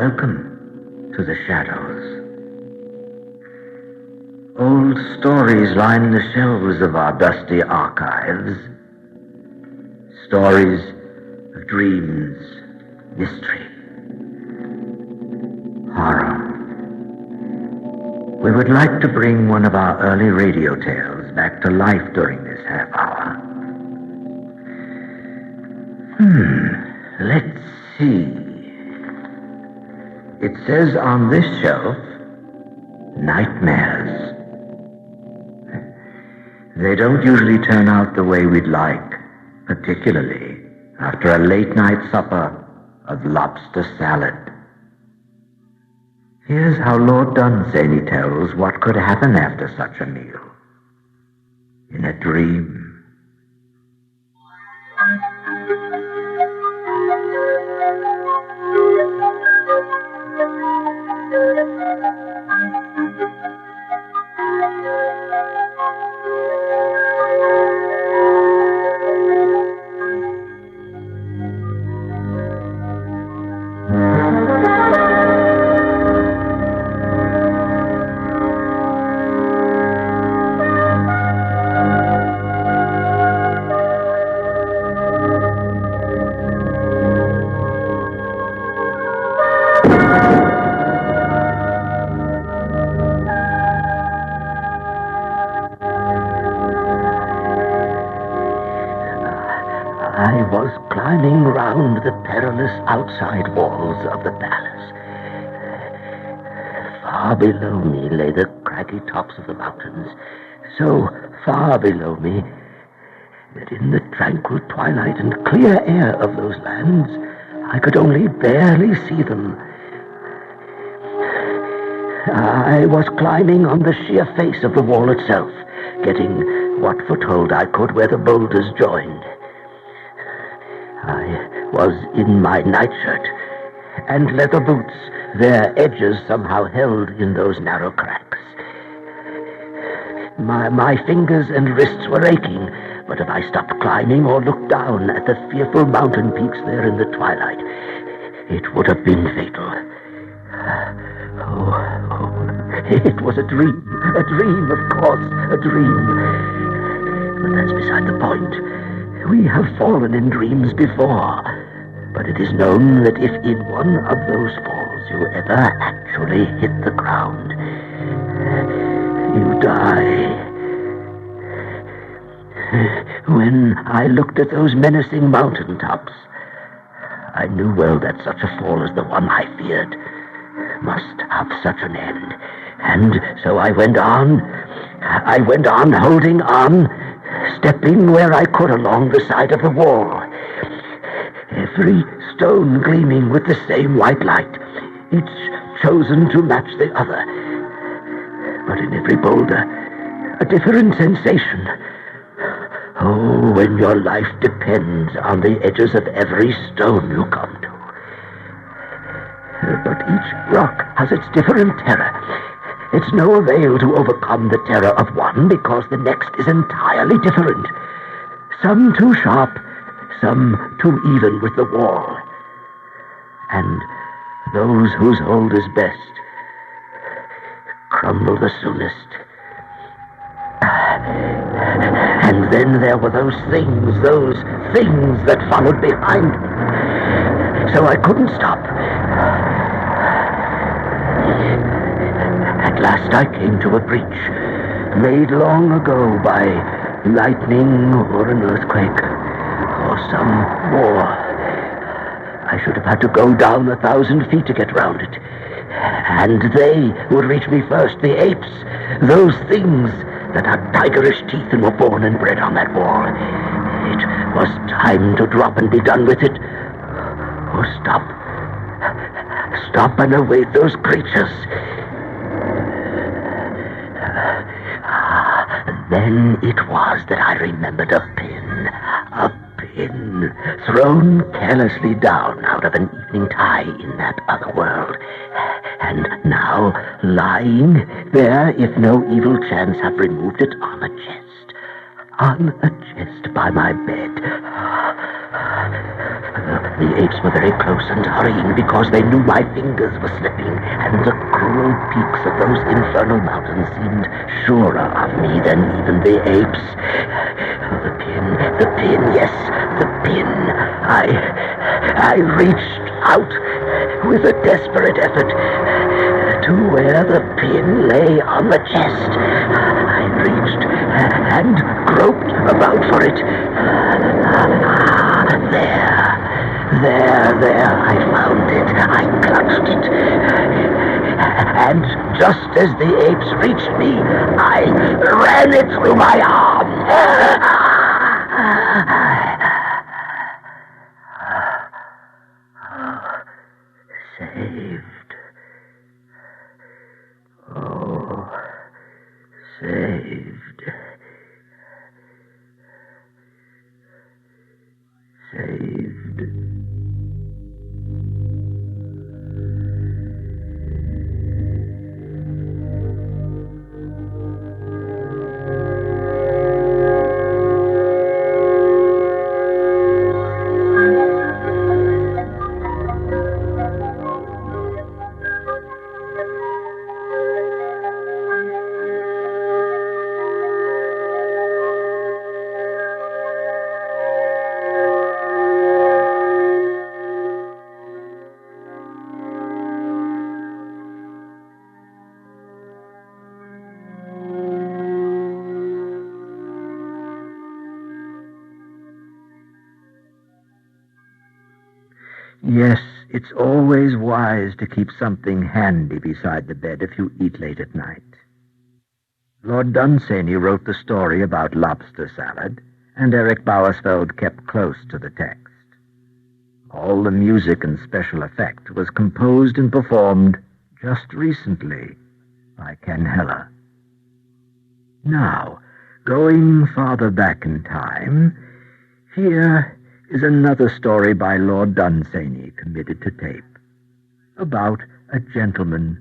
Welcome to the shadows. Old stories line the shelves of our dusty archives. Stories of dreams, mystery, horror. We would like to bring one of our early radio tales back to life during this half hour. Let's see. It says on this shelf, nightmares. They don't usually turn out the way we'd like, particularly after a late-night supper of lobster salad. Here's how Lord Dunsany tells what could happen after such a meal. In a dream. I was climbing round the perilous outside walls of the palace. Far below me lay the craggy tops of the mountains, so far below me that in the tranquil twilight and clear air of those lands I could only barely see them. I was climbing on the sheer face of the wall itself, getting what foothold I could where the boulders joined. I was in my nightshirt and leather boots, their edges somehow held in those narrow cracks. My fingers and wrists were aching, but if I stopped climbing or looked down at the fearful mountain peaks there in the twilight, it would have been fatal. It was a dream, of course, a dream. But that's beside the point. We have fallen in dreams before, but it is known that if in one of those falls you ever actually hit the ground, you die. When I looked at those menacing mountain tops, I knew well that such a fall as the one I feared must have such an end. And so I went on, holding on, stepping where I could along the side of the wall, every stone gleaming with the same white light, each chosen to match the other. But in every boulder, a different sensation. Oh, when your life depends on the edges of every stone you come to. But each rock has its different terror. It's no avail to overcome the terror of one, because the next is entirely different. Some too sharp, some too even with the wall. And those whose hold is best crumble the soonest. And then there were those things that followed behind me. So I couldn't stop. At last I came to a breach, made long ago by lightning or an earthquake, or some war. I should have had to go down 1,000 feet to get round it. And they would reach me first, the apes, those things that had tigerish teeth and were born and bred on that wall. It was time to drop and be done with it, or stop and await those creatures. Then it was that I remembered a pin thrown carelessly down out of an evening tie in that other world, and now lying there, if no evil chance had removed it, on a chest by my bed. The apes were very close and hurrying because they knew my fingers were slipping, and the cruel peaks of those infernal mountains seemed surer of me than even the apes. The pin, yes, the pin. I reached out with a desperate effort to where the pin lay on the chest. I reached and groped about for it. There, I found it. I clutched it. And just as the apes reached me, I ran it through my arm. Saved. Oh, saved. Saved. Yes, it's always wise to keep something handy beside the bed if you eat late at night. Lord Dunsany wrote the story about lobster salad, and Eric Bowersfeld kept close to the text. All the music and special effect was composed and performed just recently by Ken Heller. Now, going farther back in time, here is another story by Lord Dunsany committed to tape, about a gentleman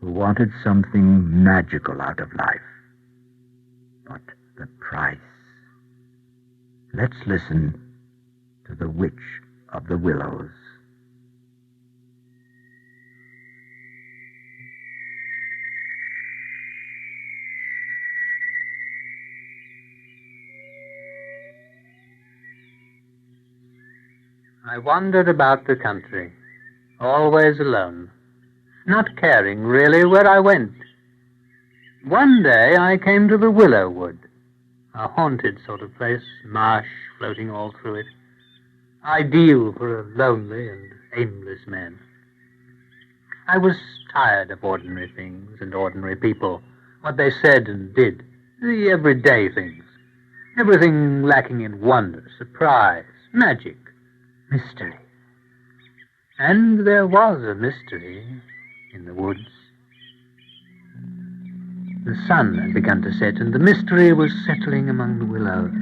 who wanted something magical out of life. But the price. Let's listen to The Witch of the Willows. I wandered about the country, always alone, not caring really where I went. One day I came to the Willow Wood, a haunted sort of place, marsh floating all through it, ideal for a lonely and aimless man. I was tired of ordinary things and ordinary people, what they said and did, the everyday things, everything lacking in wonder, surprise, magic, mystery. And there was a mystery in the woods. The sun had begun to set, and the mystery was settling among the willows.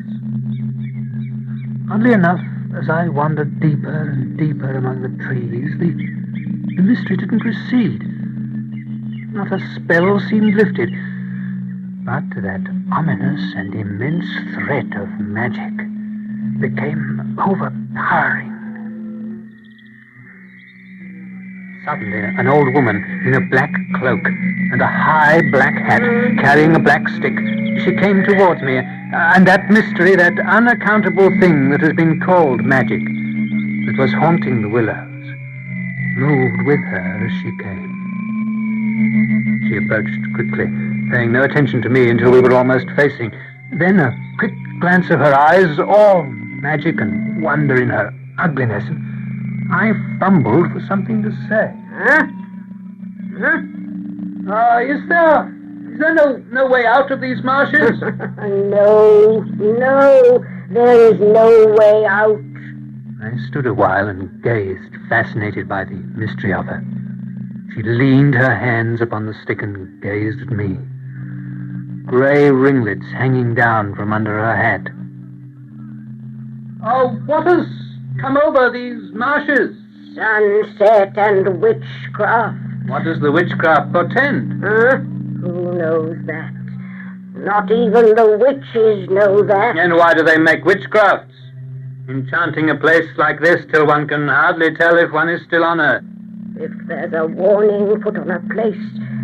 Oddly enough, as I wandered deeper and deeper among the trees, the mystery didn't recede. Not a spell seemed lifted, but that ominous and immense threat of magic became overpowering. Suddenly, an old woman in a black cloak and a high black hat, carrying a black stick, she came towards me, and that mystery, that unaccountable thing that has been called magic, that was haunting the willows, moved with her as she came. She approached quickly, paying no attention to me until we were almost facing. Then a quick glance of her eyes, all magic and wonder in her ugliness, and I fumbled for something to say. Is there no way out of these marshes? No, there is no way out. I stood a while and gazed, fascinated by the mystery of her. She leaned her hands upon the stick and gazed at me, grey ringlets hanging down from under her hat. Oh, what has come over these marshes? Sunset and witchcraft. What does the witchcraft portend? Who knows that? Not even the witches know that. And why do they make witchcrafts? enchanting a place like this till one can hardly tell if one is still on Earth. If there's a warning put on a place,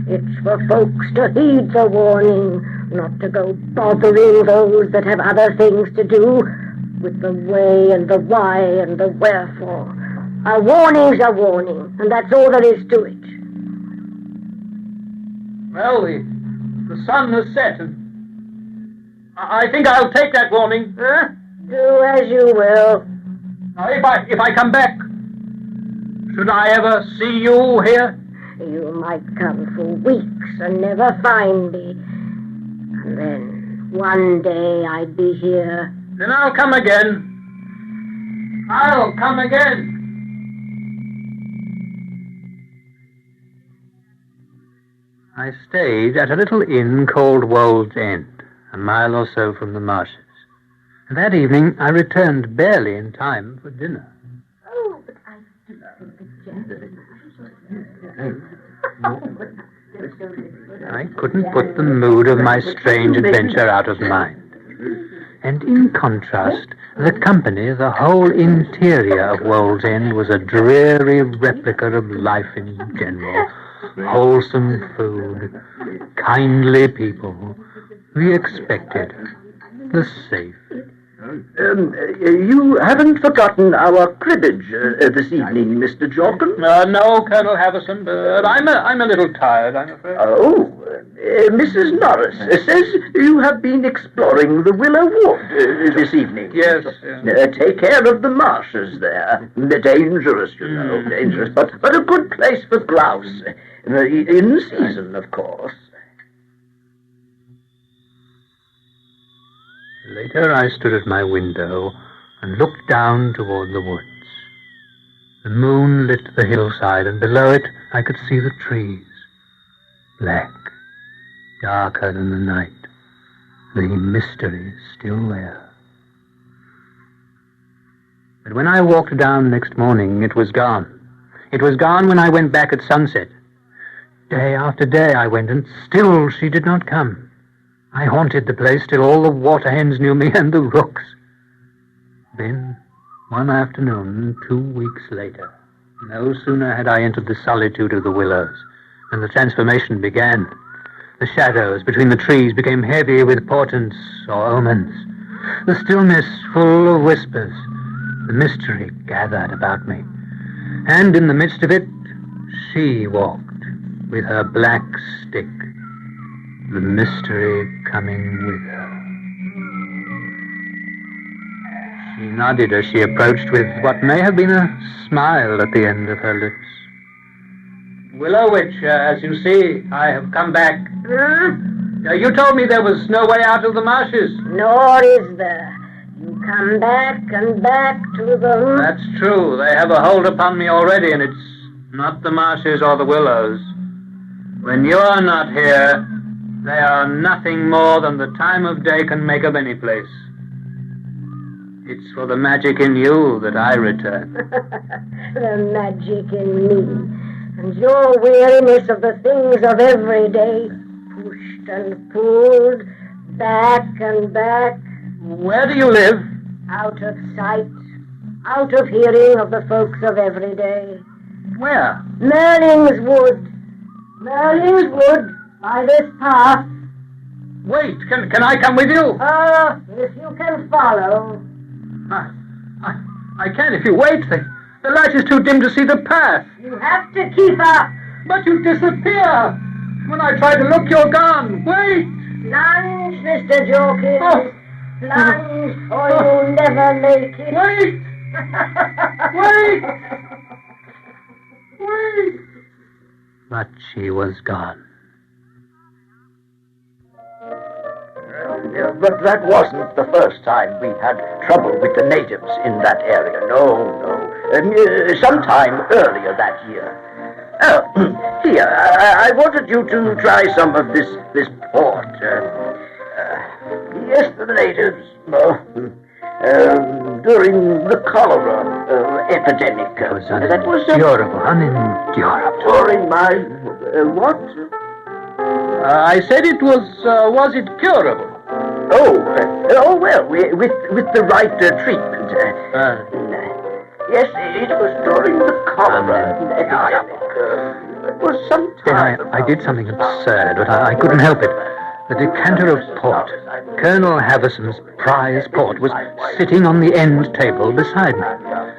it's for folks to heed the warning, not to go bothering those that have other things to do with the way and the why and the wherefore. A warning's a warning, and that's all there is to it. Well, the sun has set, and I think I'll take that warning. Huh? Do as you will. Now, if I come back, should I ever see you here? You might come for weeks and never find me. And then one day I'd be here. Then I'll come again. I'll come again. I stayed at a little inn called Wold's End, a mile or so from the marshes. And that evening I returned barely in time for dinner. Oh, but I do think the I couldn't put the mood of my strange adventure out of mind. And in contrast, the company, the whole interior of Wold's End was a dreary replica of life in general. Wholesome food, kindly people, the expected, the safe. You haven't forgotten our cribbage this evening, Mr. Jorkin? No, Colonel Havison, but I'm a little tired, I'm afraid. Oh, Mrs. Norris says you have been exploring the Willow Wood this evening. Yes. Take care of the marshes there. They're dangerous, you know, dangerous, but a good place for grouse. In season, of course. Later I stood at my window and looked down toward the woods. The moon lit the hillside, and below it I could see the trees. Black, darker than the night. The mystery still there. But when I walked down next morning, it was gone. It was gone when I went back at sunset. Day after day I went, and still she did not come. I haunted the place till all the water hens knew me and the rooks. Then, one afternoon, 2 weeks later, no sooner had I entered the solitude of the willows than the transformation began. The shadows between the trees became heavy with portents or omens. The stillness full of whispers. The mystery gathered about me. And in the midst of it, she walked with her black stick, the mystery coming with her. She nodded as she approached with what may have been a smile at the end of her lips. Willow Witch, as you see, I have come back. You told me there was no way out of the marshes. Nor is there. You come back and back to them. That's true. They have a hold upon me already, and it's not the marshes or the willows. When you're not here, they are nothing more than the time of day can make of any place. It's for the magic in you that I return. The magic in me. And your weariness of the things of every day, pushed and pulled, back and back. Where do you live? Out of sight, out of hearing of the folks of every day. Where? Merlin's Wood. Merlin's Wood, by this path. Wait, can I come with you? If you can follow. I can if you wait. The light is too dim to see the path. You have to keep up. But you disappear. When I try to look, you're gone. Wait. Plunge, Mr. Jorkins. Oh. Plunge, or you'll never make it. Wait. Wait. Wait. But she was gone. But that wasn't the first time we had trouble with the natives in that area. No. Sometime earlier that year. Here, I wanted you to try some of this port. Yes, the natives, during the cholera epidemic. That was unendurable, unendurable. During my, what? I said it was it curable? Well, with the right treatment. Yes, it was during the cholera epidemic. It was some time Then I did something absurd, but I couldn't help it. The decanter of port, Colonel Haverson's prize port, was sitting on the end table beside me.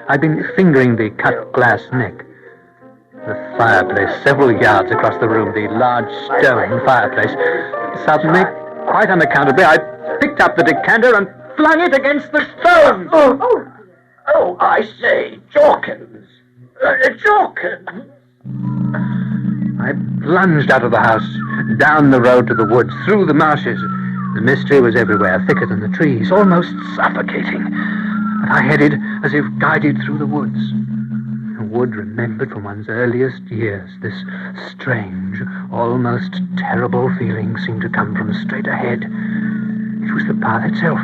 I'd been fingering the cut glass neck. The fireplace, several yards across the room, the large stone fireplace. Suddenly, quite unaccountably, I picked up the decanter and flung it against the stone. Oh, I say, Jorkins. Jorkins. I plunged out of the house, down the road to the woods, through the marshes. The mystery was everywhere, thicker than the trees, almost suffocating. But I headed as if guided through the woods. A wood remembered from one's earliest years. This strange, almost terrible feeling seemed to come from straight ahead. It was the path itself,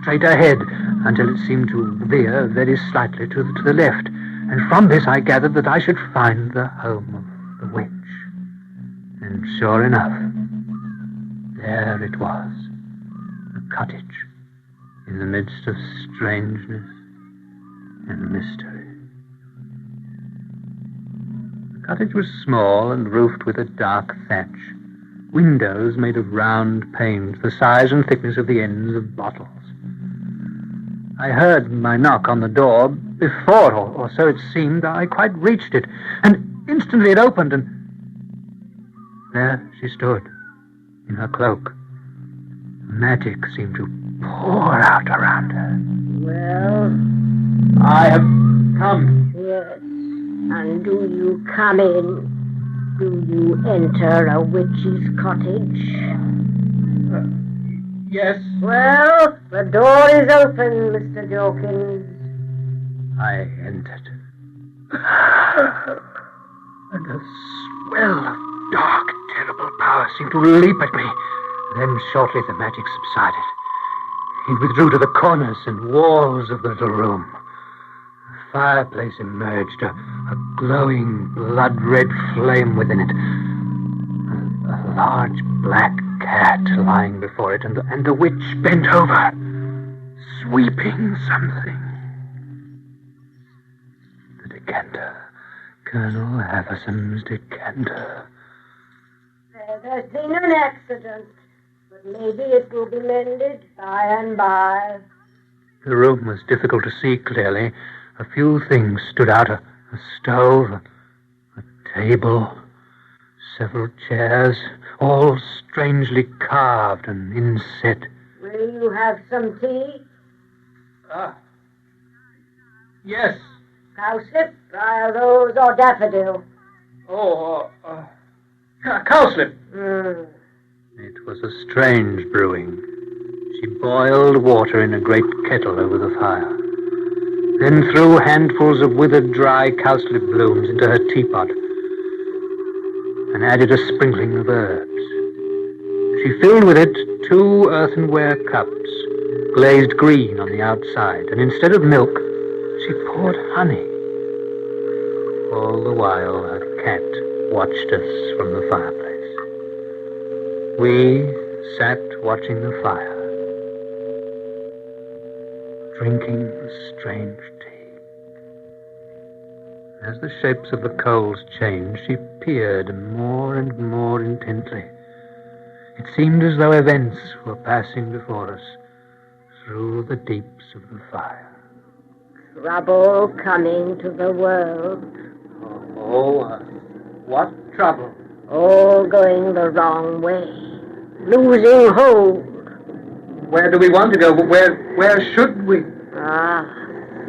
straight ahead, until it seemed to veer very slightly to the left. And from this I gathered that I should find the home of the witch. And sure enough, there it was, a cottage in the midst of strangeness and mystery. The cottage was small and roofed with a dark thatch, windows made of round panes, the size and thickness of the ends of bottles. I heard my knock on the door before, or so it seemed. I quite reached it, and instantly it opened, and there she stood, in her cloak. Magic seemed to pour out around her. Well? I have come. Yes. And do you come in? Do you enter a witch's cottage? Yes. Well, the door is open, Mr. Jorkins. I entered. And a swell of dark, terrible power seemed to leap at me. Then shortly the magic subsided. It withdrew to the corners and walls of the little room. The fireplace emerged, a glowing, blood-red flame within it. A large black cat lying before it, and the witch bent over, sweeping something. The decanter. Colonel Haverson's decanter. There's been an accident, but maybe it will be mended by and by. The room was difficult to see clearly. A few things stood out, a stove, a table, several chairs, all strangely carved and inset. Will you have some tea? Yes. Cowslip, briar rose, or daffodil? Cowslip. It was a strange brewing. She boiled water in a great kettle over the fire, then threw handfuls of withered dry cowslip blooms into her teapot and added a sprinkling of herbs. She filled with it 2 earthenware cups, glazed green on the outside, and instead of milk, she poured honey. All the while, her cat watched us from the fireplace. We sat watching the fire, drinking the strange tea. As the shapes of the coals changed, she peered more and more intently. It seemed as though events were passing before us through the deeps of the fire. Trouble coming to the world. What trouble? All going the wrong way. Losing hold. Where do we want to go? Where should we?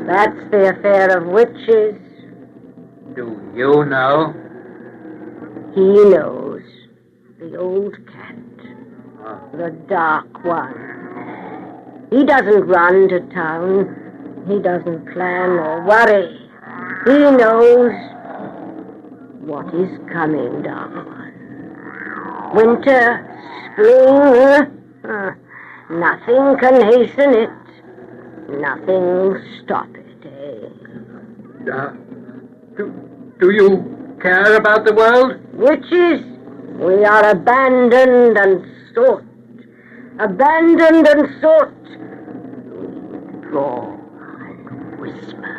That's the affair of witches. Do you know? He knows. The old cat. The dark one. He doesn't run to town. He doesn't plan or worry. He knows what is coming, dark one. Winter, spring, nothing can hasten it. Nothing stop it, Do you care about the world? Witches, we are abandoned and sought. abandoned and sought. Withdraw and whisper.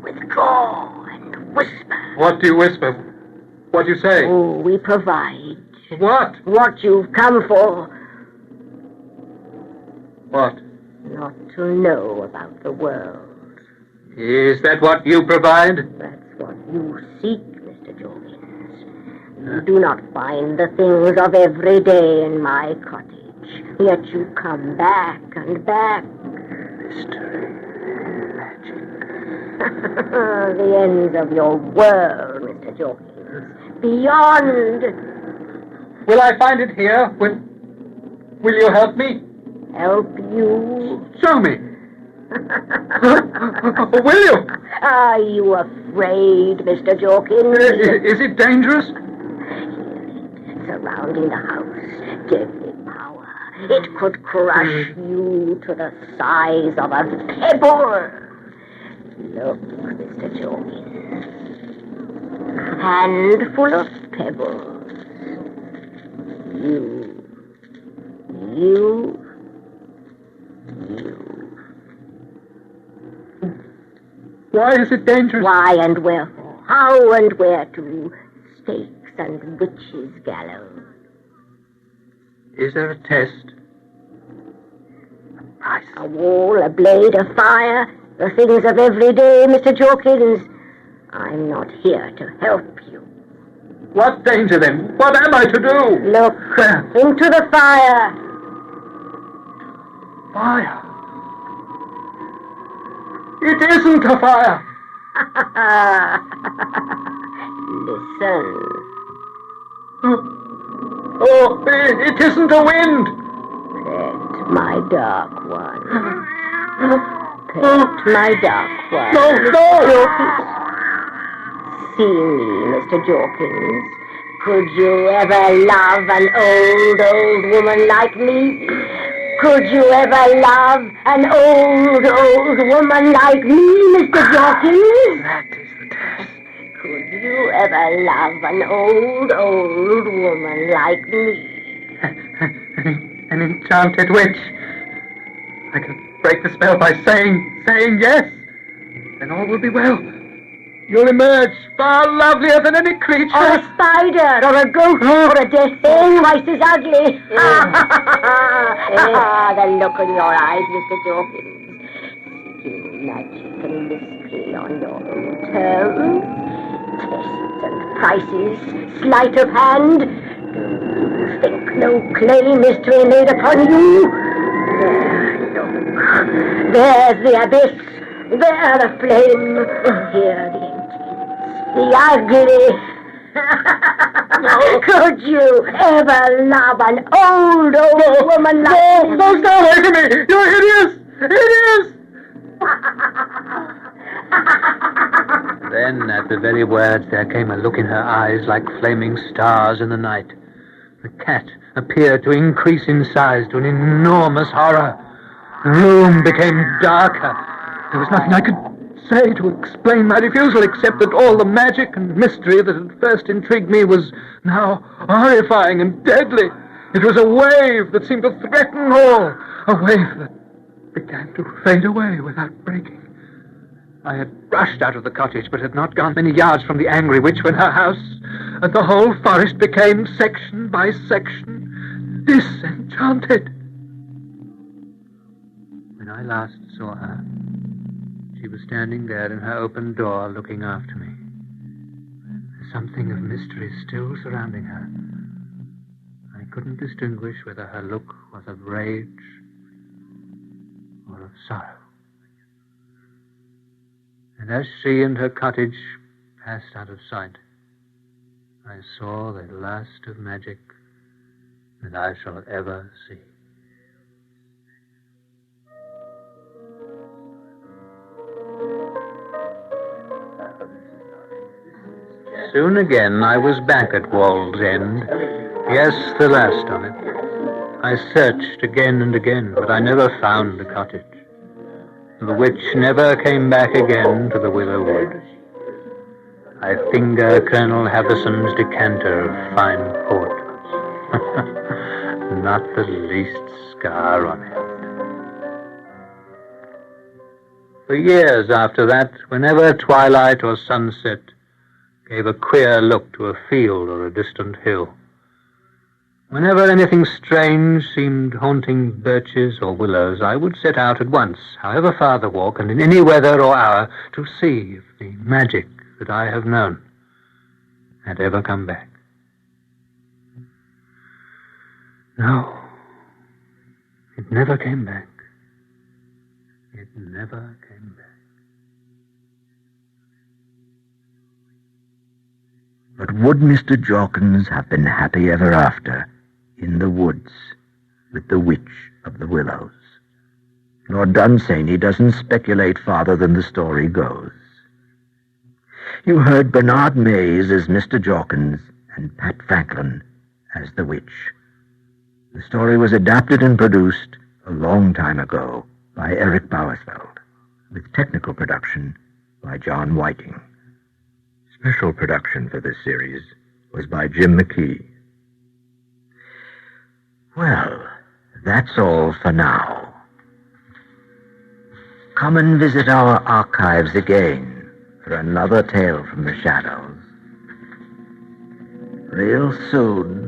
Withdraw and whisper. What do you whisper? What do you say? Oh, we provide. What? What you've come for. What? Not to know about the world. Is that what you provide? That's what you seek, Mr. Jorkins. You do not find the things of every day in my cottage, yet you come back and back. Mystery, magic. The ends of your world, Mr. Jorkins. Beyond. Will I find it here? Will you help me? Help you? Show me. Will you? Are you afraid, Mr. Jorkins? Is it dangerous? Surrounding the house, deadly power. It could crush you to the size of a pebble. Look, Mr. Jorkins. Handful of pebbles. You. Why is it dangerous? Why and wherefore? How and where to? Stakes and witches' gallows. Is there a test? A price? A wall, a blade, a fire, the things of every day, Mr. Jorkins. I'm not here to help you. What danger then? What am I to do? Look into the fire. Fire? It isn't a fire. Listen. Oh, it isn't a wind. Pet my dark one. Pet my dark one. No. See me, Mr. Jorkins. Could you ever love an old woman like me? Could you ever love an old woman like me, Mr. Jorkins? That is the test. Could you ever love an old woman like me? An enchanted witch. I can break the spell by saying yes. Then all will be well. You'll emerge far lovelier than any creature. Or a spider, or a ghost, or a death thing twice as ugly. The look in your eyes, Mr. Jorkins. Seeking magic and mystery on your own terms. Tests and prices, sleight of hand. Do you think no claim is to be made upon you? There, look. There's the abyss. There the flame. Here the emptiness. The ugly. Could you ever love an old woman like me? No, stay away from me! You're hideous! Hideous! Then, at the very words, there came a look in her eyes like flaming stars in the night. The cat appeared to increase in size to an enormous horror. The room became darker. There was nothing I could say to explain my refusal, except that all the magic and mystery that had first intrigued me was now horrifying and deadly. It was a wave that seemed to threaten all, a wave that began to fade away without breaking. I had rushed out of the cottage, but had not gone many yards from the angry witch when her house and the whole forest became, section by section, disenchanted. When I last saw her, she was standing there in her open door looking after me. Something of mystery still surrounding her. I couldn't distinguish whether her look was of rage or of sorrow. And as she and her cottage passed out of sight, I saw the last of magic that I shall ever see. Soon again I was back at Wall's End. Yes, the last of it. I searched again and again, but I never found the cottage. The witch never came back again to the Willow Wood. I finger Colonel Haverson's decanter of fine port. not the least scar on it. For years after that, whenever twilight or sunset gave a queer look to a field or a distant hill, whenever anything strange seemed haunting birches or willows, I would set out at once, however far the walk, and in any weather or hour, to see if the magic that I have known had ever come back. No, it never came back. It never came back. But would Mr. Jorkins have been happy ever after in the woods with the Witch of the Willows? Lord Dunsany doesn't speculate farther than the story goes. You heard Bernard Mays as Mr. Jorkins and Pat Franklin as the Witch. The story was adapted and produced a long time ago by Eric Bowersfeld, with technical production by John Whiting. Special production for this series was by Jim McKee. Well, that's all for now. Come and visit our archives again for another tale from the shadows. Real soon.